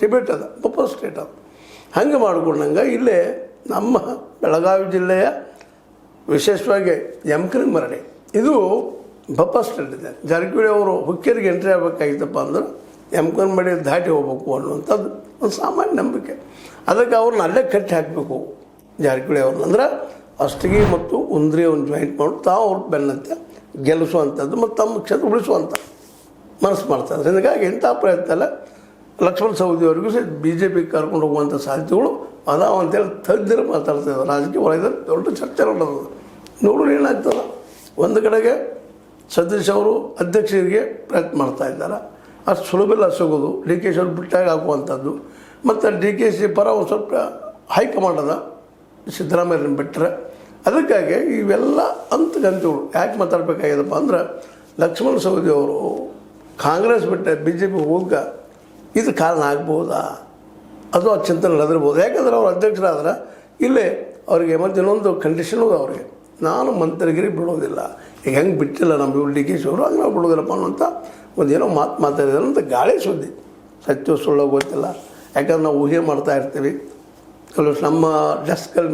Tibet ಅದ buffer state ಅದು. ಹಂಗೆ ಮಾಡ್ಕೊಂಡಂಗೆ ಇಲ್ಲೇ ನಮ್ಮ ಬೆಳಗಾವಿ ಜಿಲ್ಲೆಯ ವಿಶೇಷವಾಗಿ ಯಮಕನಮರಡಿ ಇದು ಬಫರ್ ಸ್ಟೇಟ್ ಇದೆ. ಜಾರಕಿಹೊಳಿ ಅವರು ಹುಕ್ಕೇರಿಗೆ ಎಂಟ್ರಿ ಆಗಬೇಕಾಗಿತ್ತಪ್ಪ ಅಂದ್ರೆ ಯಮಕನಮರಡಿ ದಾಟಿ ಹೋಗ್ಬೇಕು ಅನ್ನುವಂಥದ್ದು ಒಂದು ಸಾಮಾನ್ಯ ನಂಬಿಕೆ. ಅದಕ್ಕೆ ಅವ್ರನ್ನ ಅಲ್ಲೇ ಕಟ್ಟಿ ಹಾಕಬೇಕು ಜಾರಕಿಹೊಳಿ ಅವ್ರನ್ನ. ಅಂದ್ರೆ ಅಷ್ಟಗಿ ಮತ್ತು ಉಂದ್ರಿ ಒಂದು ಜಾಯಿಂಟ್ ಮಾಡಿ ತಾವು ಅವ್ರ ಬೆನ್ನಂತೆ ಗೆಲ್ಲಿಸುವಂಥದ್ದು ಮತ್ತು ತಮ್ಮ ಕ್ಷೇತ್ರ ಉಳಿಸುವಂಥ ಮನಸ್ಸು ಮಾಡ್ತಾರೆ. ಹೀಗಾಗಿ ಇಂಥ ಪ್ರಯತ್ನ ಎಲ್ಲ ಲಕ್ಷ್ಮಣ ಸವದಿಯವರಿಗೂ ಸಹ BJP ಕರ್ಕೊಂಡು ಹೋಗುವಂಥ ಸಾಧ್ಯತೆಗಳು ಅದಾವ ಅಂತೇಳಿ ತಜ್ಞರು ಮಾತಾಡ್ತಿದ್ದಾರೆ. ರಾಜಕೀಯ ವಲಯದಲ್ಲಿ ದೊಡ್ಡ ಚರ್ಚೆ ನಡೆದು ನೋಡೋಣ ಏನಾಗ್ತದೆ. ಒಂದು ಕಡೆಗೆ ಸತೀಶ್ ಅವರು ಅಧ್ಯಕ್ಷರಿಗೆ ಪ್ರಯತ್ನ ಮಾಡ್ತಾಯಿದ್ದಾರೆ. ಅಷ್ಟು ಸುಲಭಲ್ಲ ಸಿಗೋದು. DK ಶಿ ಅವ್ರು ಬಿಟ್ಟಾಗ ಹಾಕುವಂಥದ್ದು ಮತ್ತು DK ಶಿ ಪರ ಒಂದು ಸ್ವಲ್ಪ ಹೈಕಮಾಂಡದ ಸಿದ್ದರಾಮಯ್ಯನ ಬಿಟ್ಟರೆ. ಅದಕ್ಕಾಗಿ ಇವೆಲ್ಲ ಅಂತಗಂತಗಳು ಯಾಕೆ ಮಾತಾಡಬೇಕಾಗ್ಯದಪ್ಪ ಅಂದ್ರೆ ಲಕ್ಷ್ಮಣ ಸವದಿ ಅವರು ಕಾಂಗ್ರೆಸ್ ಬಿಟ್ಟರೆ BJP ಹೋಗಕ್ಕೆ ಇದು ಕಾರಣ ಆಗ್ಬೋದಾ, ಅದು ಆ ಚಿಂತನೆ ನಡೆದಿರ್ಬೋದು. ಯಾಕಂದ್ರೆ ಅವ್ರು ಅಧ್ಯಕ್ಷರಾದ್ರೆ ಇಲ್ಲೇ ಅವ್ರಿಗೆ ಮತ್ತು ಇನ್ನೊಂದು ಕಂಡೀಷನ್ ಹೋದ ಅವ್ರಿಗೆ, ನಾನು ಮಂತ್ರಿಗಿರಿ ಬಿಡೋದಿಲ್ಲ. ಈಗ ಹೆಂಗೆ ಬಿಟ್ಟಿಲ್ಲ ನಮ್ಮ DK ಶಿ ಅವರು ಹಂಗೆ ನಾವು ಬಿಡೋದಿಲ್ಲಪ್ಪ ಅನ್ನೋಂಥ ಒಂದೇನೋ ಮಾತಾಡಿದಾರೆ ಅಂತ ಗಾಳಿ ಸುದ್ದಿ. ಸತ್ಯ ಸುಳ್ಳು ಗೊತ್ತಿಲ್ಲ. ಯಾಕಂದ್ರೆ ನಾವು ಊಹೆ ಮಾಡ್ತಾ ಇರ್ತೀವಿ. ಕೆಲವು ನಮ್ಮ ಡೆಸ್ಕಲ್ಲಿ